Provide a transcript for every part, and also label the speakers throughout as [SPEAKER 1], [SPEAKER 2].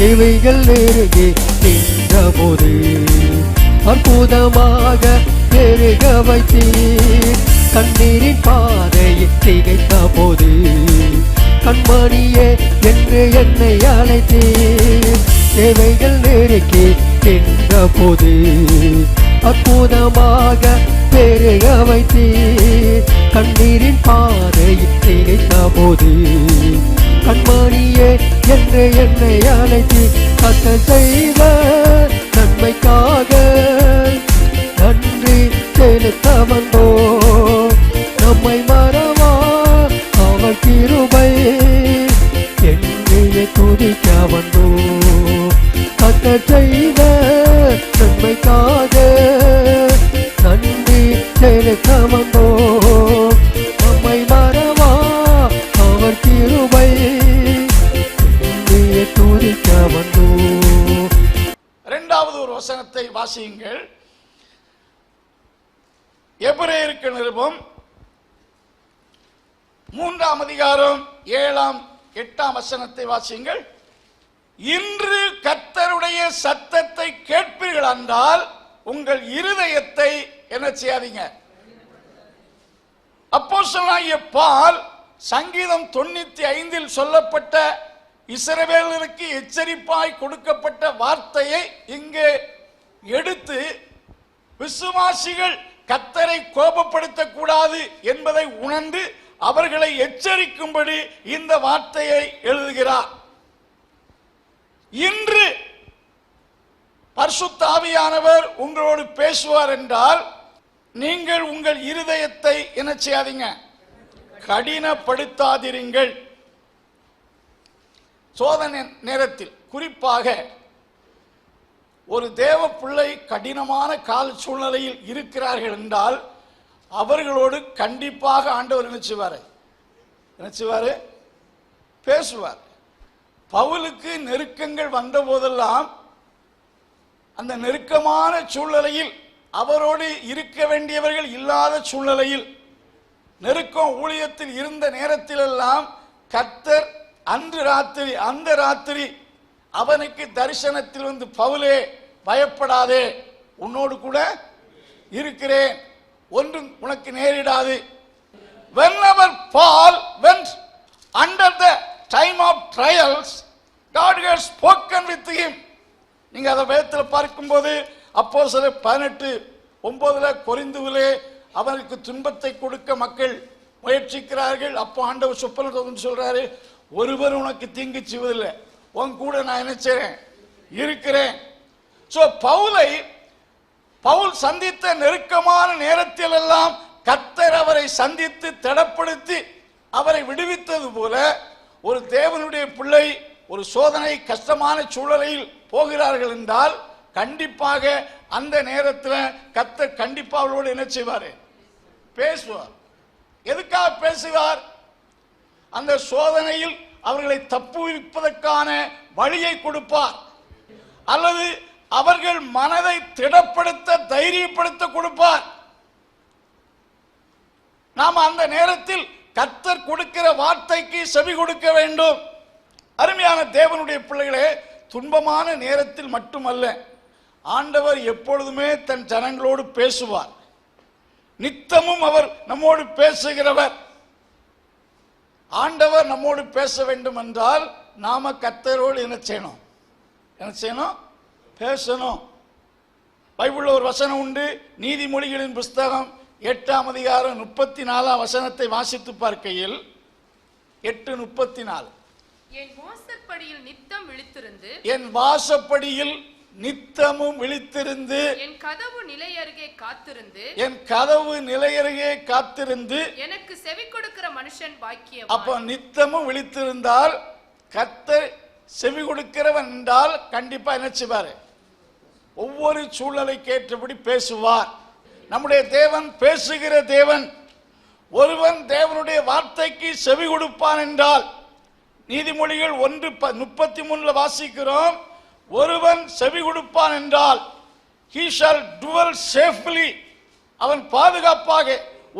[SPEAKER 1] தேவைகள் நெருங்கி நின்ற போது அற்புதமாக பெருக வைத்தீர். கண்ணீரின் பாதையை திகைத்த போது கண்மணியே என்று என்னை அழைத்தீர். தேவைகள் நெருங்கி நின்ற போது அற்புதமாக பெருக வைத்தீர். கண்ணீரின் பாதையை திகைத்த போது கண்மணியே என்று என்னை அழைத்து கர்த்தர் செய்த நன்மைக்காக நன்றி செலுத்த வந்தோ. நம்மை மறவா அவர் கிருபை என்னையே துதிக்க வந்தோ. கர்த்தர் செய்த நன்மைக்காக நன்றி செலுத்த வந்தோ. நம்மை மறவா அவர் கிருபை என்னையே துதிக்க வந்தோ.
[SPEAKER 2] இரண்டாவது ஒரு வசனத்தை வாசியுங்கள். எபிரேயருக்கு நிருபம் 3ஆம் அதிகாரம் 7ஆம் 8ஆம் வசனத்தை வாசியுங்கள். இன்று கர்த்தருடைய சத்தத்தை கேட்பீர்கள் என்றால் உங்கள் இருதயத்தை என்ன செய்யாதீங்க. அப்போஸ்தலனாகிய பவுல் சங்கீதம் 95 சொல்லப்பட்ட இஸ்ரவேலருக்கு எச்சரிப்பாய் கொடுக்கப்பட்ட வார்த்தையை இங்கே எடுத்து விசுவாசிகள் கர்த்தரை கோபப்படுத்தக் கூடாது என்பதை உணர்ந்து அவர்களை எச்சரிக்கும்படி இந்த வார்த்தையை எழுதுகிறார். இன்று பரிசுத்த ஆவியானவர் உங்களோடு பேசுவார் என்றால் நீங்கள் உங்கள் இருதயத்தை என்ன செய்யாதீங்க, கடினப்படுத்தாதிருங்கள். சோதனை நேரத்தில் குறிப்பாக ஒரு தேவ பிள்ளை கடினமான கால சூழ்நிலையில் இருக்கிறார்கள் என்றால் அவர்களோடு கண்டிப்பாக ஆண்டவர் நினைச்சுவாரு பேசுவார். பவுலுக்கு நெருக்கங்கள் வந்த போதெல்லாம் அந்த நெருக்கமான சூழ்நிலையில் அவரோடு இருக்க வேண்டியவர்கள் இல்லாத சூழ்நிலையில் நெருக்கம் ஊழியத்தில் இருந்த நேரத்திலெல்லாம் கர்த்தர் அந்த ராத்திரி அவனுக்கு தரிசனத்தில் வந்து பவுலே பயப்படாதே, உன்னோடு கூட இருக்கிறேன், ஒன்றும் உனக்கு நேரிடாது. Whenever Paul went under the time of trials, God had spoken with him. நீங்க அதை வேதத்தில் பார்க்கும்போது அப்போஸ்தலர் 18:9 கொரிந்துவிலே அவனுக்கு துன்பத்தை கொடுக்க மக்கள் முயற்சிக்கிறார்கள். அப்போ ஆண்டவர் சொப்பனத்தில் சொல்றாரு, ஒருவர் உனக்கு தீங்கு செய்வதில்லை, உன் கூட நான் என்ன செய்றேன், இருக்கிறேன். பவுல் சந்தித்த நெருக்கமான நேரத்தில் எல்லாம் கர்த்தர் அவரை சந்தித்து திடப்படுத்தி அவரை விடுவித்தது போல ஒரு தேவனுடைய பிள்ளை ஒரு சோதனை கஷ்டமான சூழலில் போகிறார்கள் என்றால் கண்டிப்பாக அந்த நேரத்தில் கர்த்தர் கண்டிப்பா அவளோடு என்ன செய்வார், பேசுவார். எதுக்காக பேசுவார்? அந்த சோதனையில் அவர்களை தப்புவிப்பதற்கான வழியை கொடுப்பார், அல்லது அவர்கள் மனதை திடப்படுத்த தைரியப்படுத்த கொடுப்பார். நாம் அந்த நேரத்தில் கர்த்தர் கொடுக்கிற வார்த்தைக்கு செவி கொடுக்க வேண்டும். அருமையான தேவனுடைய பிள்ளைகளே, துன்பமான நேரத்தில் மட்டுமல்ல, ஆண்டவர் எப்பொழுதுமே தன் ஜனங்களோடு பேசுவார். நித்தமும் அவர் நம்மோடு பேசுகிறவர். ஆண்டவர் நம்மோடு பேச வேண்டும் என்றால் நாம கர்த்தரோடு என்ன செய்யணும், பேசணும். பைபிள்ல ஒரு வசனம் உண்டு, நீதிமொழிகளின் புஸ்தகம் 8ஆம் அதிகாரம் 34ஆம் வசனத்தை வாசித்து பார்க்கையில் 8:34,
[SPEAKER 3] என் வாசற்படியில் நித்தம் விழித்திருந்து,
[SPEAKER 2] என் வாசப்படியில் நித்தமும் விழித்திருந்து,
[SPEAKER 3] என் கதவு நிலையருகே காத்திருந்து,
[SPEAKER 2] என் கதவு நிலையருகே காத்திருந்து
[SPEAKER 3] எனக்கு செவி கொடுக்கிற மனுஷன் பாக்கியவான்.
[SPEAKER 2] அப்ப நித்தமும் விழித்திருந்தால் கர்த்தர் செவி கொடுக்கிறவன் என்றால் கண்டிப்பா என்ன செய்வார், ஒவ்வொரு சூழ்நிலைக்கு ஏற்றபடி பேசுவார். நம்முடைய தேவன் பேசுகிற தேவன். ஒருவன் தேவனுடைய வார்த்தைக்கு செவி கொடுப்பான் என்றால் நீதிமொழிகள் 1:33 வாசிக்கிறோம், ஒருவன் செவி கொடுப்பான் என்றால் he shall dwell safely, அவன் பாதுகாப்பாக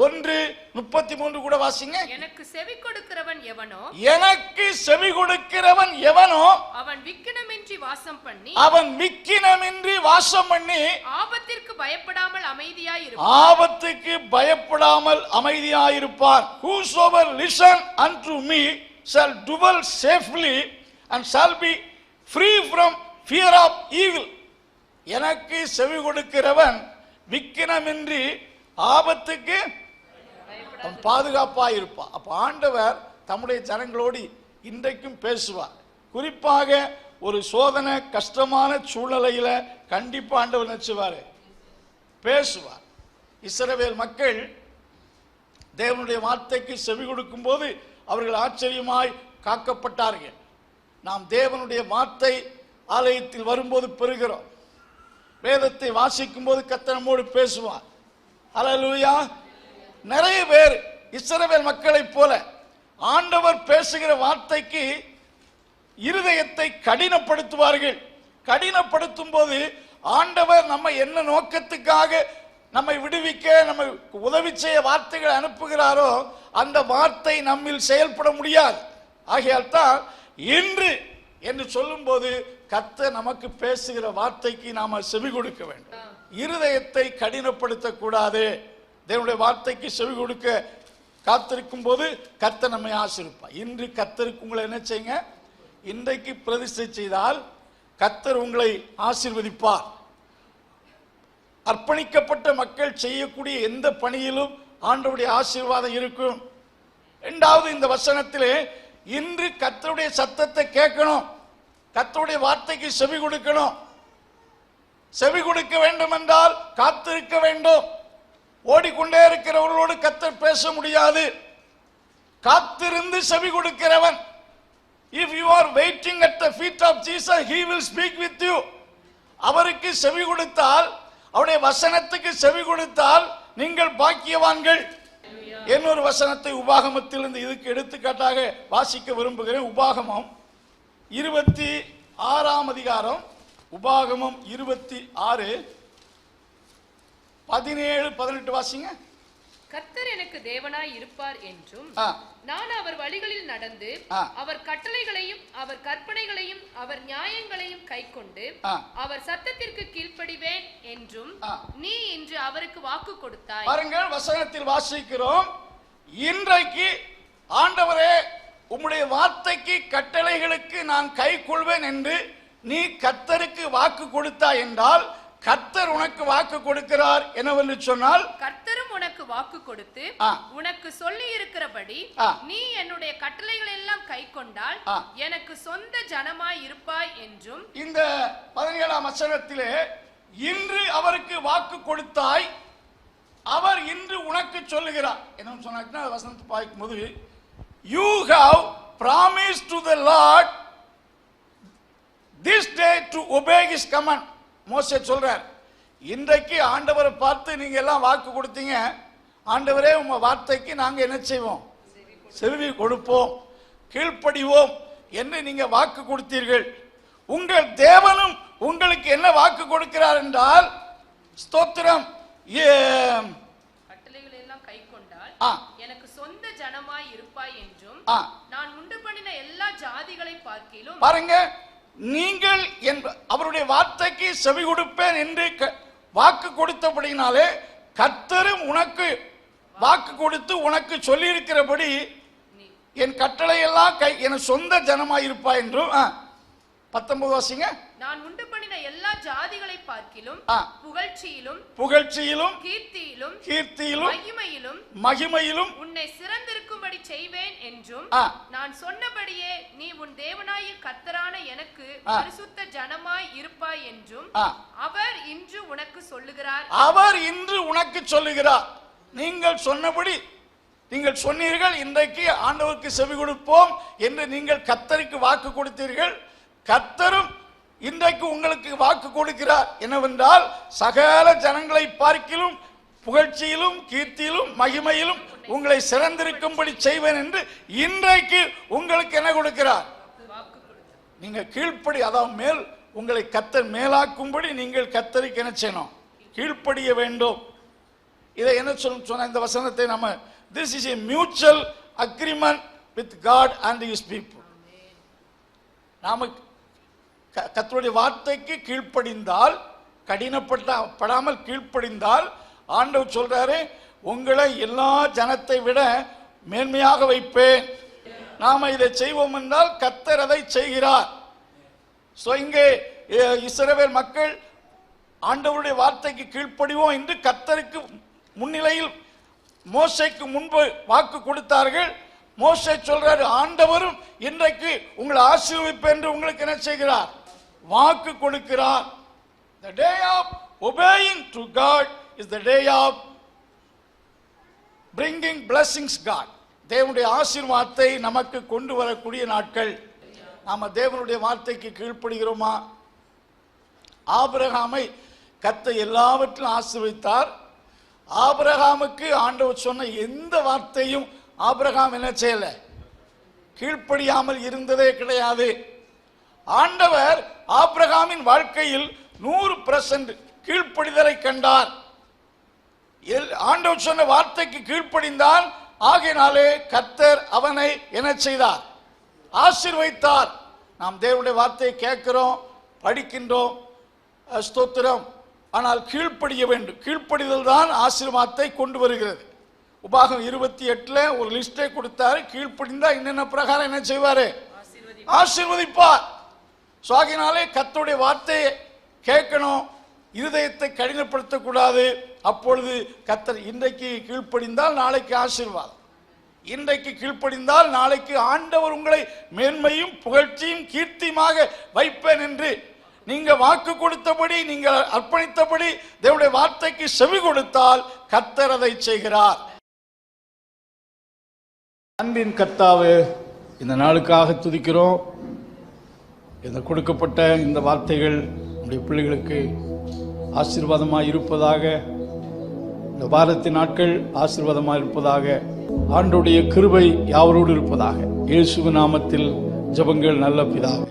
[SPEAKER 2] 1:33 கூட வாசிங்க.
[SPEAKER 3] எனக்கு செவி கொடுக்கிறவன் எவனோ,
[SPEAKER 2] எனக்கு செவி கொடுக்கிறவன் எவனோ,
[SPEAKER 3] அவன் விக்கினமின்றி வாசம் பண்ணி,
[SPEAKER 2] அவன் விக்கினமின்றி வாசம் பண்ணி,
[SPEAKER 3] ஆபத்திற்கு பயப்படாமல் அமைதியாயிருப்பான்.
[SPEAKER 2] ஆபத்துக்கு பயப்படாமல் அமைதியாயிருப்பான். Whosoever listen unto me shall dwell safely and shall be free from fear of evil. எனக்கு செவி கொடுக்கிறவன் விக்கினமின்றி ஆபத்துக்கு பாதுகாப்பாயிருப்பான். அப்ப ஆண்டவர் தம்முடைய ஜனங்களோடு இன்றைக்கும் பேசுவார். குறிப்பாக ஒரு சோதனை கஷ்டமான சூழ்நிலையில கண்டிப்பா ஆண்டவர் நினைச்சுவாரு, பேசுவார். இஸ்ரவேல் மக்கள் தேவனுடைய வார்த்தைக்கு செவி கொடுக்கும் போது அவர்கள் ஆச்சரியமாய் காக்கப்பட்டார்கள். நாம் தேவனுடைய வார்த்தை ஆலயத்தில் வரும்போது பெறுகிறோம். வேதத்தை வாசிக்கும் போது கர்த்தர் நம்மோடு பேசுவார். அல்லேலூயா. நிறைய பேர் இஸ்ரவேல் மக்களைப் போல ஆண்டவர் பேசுகிற வார்த்தைக்கு இருதயத்தை கடினப்படுத்துவார்கள். கடினப்படுத்தும் போது ஆண்டவர் நம்ம என்ன நோக்கத்துக்காக நம்மை விடுவிக்க, நம்மை உதவி செய்ய வார்த்தைகளை அனுப்புகிறாரோ அந்த வார்த்தை நம்மில் செயல்பட முடியாது. ஆகையால் தான் இன்று என்று சொல்லும் போது கர்த்தர் நமக்கு பேசுகிற வார்த்தைக்கு நாம செவி கொடுக்க வேண்டும். இருதயத்தை கடினப்படுத்த கூடாது. தேவனுடைய வார்த்தைக்கு செவி கொடுக்க காத்திருக்கும் போது கர்த்தர் நம்மை ஆசீர்வதிப்பார். இன்று கர்த்தருக்கு உங்களை என்ன செய்யுங்க, இன்றைக்கு பிரதிஷ்டை செய்தால் கர்த்தர் உங்களை ஆசீர்வதிப்பார். அர்ப்பணிக்கப்பட்ட மக்கள் செய்யக்கூடிய எந்த பணியிலும் ஆண்டவருடைய ஆசீர்வாதம் இருக்கும். இரண்டாவது, இந்த வசனத்திலே இன்று கர்த்தருடைய சத்தத்தை கேட்கணும், கர்த்தருடைய வார்த்தைக்கு செவி கொடுக்கணும். செவி கொடுக்க வேண்டும் என்றால் காத்திருக்க வேண்டும். ஓடிக்கொண்டே இருக்கிறவர்களோடு கர்த்தர் பேச முடியாது. காத்திருந்து செவி கொடுக்கிறவன், if you are waiting at the feet of Jesus, he will speak with you. அவருக்கு செவி கொடுத்தால், அவருடைய வசனத்துக்கு செவி கொடுத்தால் நீங்கள் பாக்கியவான்கள். இன்னொரு வசனத்தை உபாகமத்திலிருந்து இதுக்கு எடுத்துக்காட்டாக வாசிக்க விரும்புகிறேன். உபாகமம் 26ஆம் அதிகாரம், உபாகமம் 26:17-18 வாசிங்க.
[SPEAKER 3] கர்த்தர் எனக்கு தேவனாய் இருப்பார் என்றும், நான் அவர் வழிகளில் நடந்து அவர் கட்டளைகளையும் அவர் கற்பனைகளையும் அவர் நியாயங்களையும் கைக்கொண்டு அவர் சத்தத்திற்கு கீழ்ப்படிவேன் என்றும் நீ இன்று அவருக்கு வாக்கு கொடுத்தாய்.
[SPEAKER 2] பாருங்கள், வசனத்தில் வாசிக்கிறோம், இன்றைக்கு ஆண்டவரே உம்முடைய வார்த்தைக்கு கட்டளைகளுக்கு நான் கை கொள்வேன் என்று நீ கர்த்தருக்கு வாக்கு கொடுத்தாய் என்றால் கர்த்தர் உனக்கு வாக்கு கொடுக்கிறார் என்னவென்று சொன்னால்,
[SPEAKER 3] கர்த்தரும் உனக்கு வாக்கு கொடுத்து உனக்கு சொல்லி இருக்கிறபடி நீ என்னுடைய கட்டளைகள் எல்லாம் கை கொண்டால் எனக்கு சொந்த ஜனமாய் இருப்பாய் என்றும்.
[SPEAKER 2] இந்த 17ஆம் வசனத்திலே இன்று அவருக்கு வாக்கு கொடுத்தாய், அவர் இன்று உனக்கு சொல்லுகிறார் என்ன சொன்னாங்கன்னா, வசனத்தை பார்க்கும் போது you have promised to the Lord this day to obey his command. மோசே சொல்றார், இன்றைக்கு ஆண்டவரை பார்த்து நீங்க எல்லாம் வாக்கு கொடுத்தீங்க, ஆண்டவரே உங்க வார்த்தைக்கு நாங்க என்ன செய்வோம், செவி கொடுப்போம், கீழ்ப்படிவோம் என்று நீங்க வாக்கு கொடுத்தீர்கள். உங்கள் தேவனும் உங்களுக்கு என்ன வாக்கு கொடுக்கிறார் என்றால், ஸ்தோத்திரம்,
[SPEAKER 3] கட்டளைகளை எல்லாம் கை கொண்டால் எனக்கு சொந்த ஜனமாய் இருப்பாய் என்றும் நான் உண்டு பண்ணின எல்லா ஜாதிகளை பார்க்கிலும்.
[SPEAKER 2] பாருங்க, நீங்கள் அவருடைய வார்த்தைக்கு செவி கொடுப்பேன் என்று வாக்கு கொடுத்தபடினாலே கர்த்தரும் உனக்கு வாக்கு கொடுத்து உனக்கு சொல்லி இருக்கிறபடி என் கட்டளை எல்லாம் என் சொந்த ஜனமாயிருப்பாய் என்றும். 19 வாசிங்க.
[SPEAKER 3] நான் உண்டு பண்ணின எல்லா ஜாதிகளை பார்க்கிலும்
[SPEAKER 2] புகழ்ச்சியிலும்
[SPEAKER 3] கீர்த்தியிலும்
[SPEAKER 2] மகிமையிலும்
[SPEAKER 3] உன்னை சிறந்திருக்கும்படி செய்வேன் என்றும் நான் சொன்னபடியே நீ உன் தேவனாகிய கர்த்தரான எனக்கு பரிசுத்த ஜனமாய் இருப்பாய் என்றும் அவர் இன்று உனக்கு சொல்லுகிறார். நீங்கள் சொன்னபடி நீங்கள் சொன்னீர்கள், இன்றைக்கு ஆண்டவருக்கு செவி கொடுப்போம் என்று நீங்கள் கர்த்தருக்கு வாக்கு கொடுத்தீர்கள். கர்த்தரும் இன்றைக்கு உங்களுக்கு வாக்கு கொடுக்கிறார் என்னவென்றால், சகல ஜனங்களை பார்க்கிலும் புகழ்ச்சியிலும் கீர்த்தியிலும் மகிமையிலும் உங்களை சிறந்திருக்கும்படி செய்வேன் என்று இன்றைக்கு உங்களுக்கு என்ன கொடுக்கிறார், நீங்க கீழ்ப்படி, அதாவது மேல் உங்களை கர்த்தர் மேலாக்கும்படி நீங்கள் கர்த்தருக்கு என்ன செய்யணும், கீழ்ப்படிய வேண்டும். இதை என்ன சொன்ன இந்த வசனத்தை நம்ம, this is a mutual agreement with God and his people. நாம கர்த்தருடைய வார்த்தைக்கு கீழ்ப்படிந்தால், கடினப்படாமல் கீழ்ப்படிந்தால், ஆண்டவர் சொல்றாரு, உங்களை எல்லா ஜனத்தை விட மேன்மையாக வைப்பேன். நாம இதை செய்வோம் என்றால் கர்த்தர் அதை செய்கிறார். இங்கே இஸ்ரவேல் மக்கள் ஆண்டவருடைய வார்த்தைக்கு கீழ்ப்படிவோம் என்று கர்த்தருக்கு முன்னிலையில் மோசேக்கு முன்பு வாக்கு கொடுத்தார்கள். மோசே சொல்றாரு, ஆண்டவரும் இன்றைக்கு உங்களை ஆசீர்வதிப்பேன் என்று உங்களுக்கு என்ன செய்கிறார்? வாக்கு கொடுக்கிறார். The day of obeying to God is the day of bringing blessings God. தேவனுடைய ஆசீர்வாதத்தை நமக்கு கொண்டு வரக்கூடிய நாட்கள். நாம தேவனுடைய வார்த்தைக்கு கீழ்ப்படுகிறோமா? ஆபிரகாமை கர்த்தர் எல்லாவற்றிலும் ஆசீர்வதித்தார். ஆபிரகாமுக்கு ஆண்டவர் சொன்ன எந்த வார்த்தையும் ஆபிரகாம் என்ன செய்யல? கீழ்ப்படியாமல் இருந்ததே கிடையாது. ஆண்டவர் ஆபிரகாமின் வாழ்க்கையில் 100% கீழ்ப்படிதலை கண்டார். ஆண்டவர் சொன்ன வார்த்தைக்கு கீழ்ப்படிந்தான். ஆகையினாலே கர்த்தர் அவனை என்ன செய்தார்? ஆசீர்வதித்தார். நாம் தேவனுடைய வார்த்தையை கேட்கிறோம், படிக்கின்றோம், ஸ்தோத்திரம். ஆனால் கீழ்ப்படிய வேண்டும். கீழ்ப்படிதல் தான் ஆசீர்வாதத்தை கொண்டு வருகிறது. உபாகம் 28 ஒரு லிஸ்டை கொடுத்தாரு. கீழ்ப்படிந்தா என்னென்ன பிரகாரம் என்ன செய்வாரு? ஆசீர்வதிப்பார். ஆகையினாலே கர்த்தருடைய வார்த்தையை கேட்கணும், இருதயத்தை கடினப்படுத்தக்கூடாது. அப்பொழுது கர்த்தர் இன்றைக்கு கீழ்ப்படிந்தால் நாளைக்கு ஆசீர்வாதம், இன்றைக்கு கீழ்ப்படிந்தால் நாளைக்கு ஆண்டவர் உங்களை மேன்மையும் புகழ்ச்சியும் கீர்த்தியுமாக வைப்பேன் என்று நீங்க வாக்கு கொடுத்தபடி, நீங்கள் அர்ப்பணித்தபடி தேவனுடைய வார்த்தைக்கு செவி கொடுத்தால் கர்த்தர் அதை செய்கிறார். அன்பின் கர்த்தாவே, இந்த நாளுக்காக துதிக்கிறோம். இந்த கொடுக்கப்பட்ட இந்த வார்த்தைகள் நம்முடைய பிள்ளைகளுக்கு ஆசீர்வாதமாக இருப்பதாக, இந்த வாரத்தின் நாட்கள் ஆசீர்வாதமாக இருப்பதாக, ஆண்டவருடைய கிருபை யாவரோடு இருப்பதாக. இயேசுவின் நாமத்தில் ஜெபங்கள் நல்ல பிதாவே.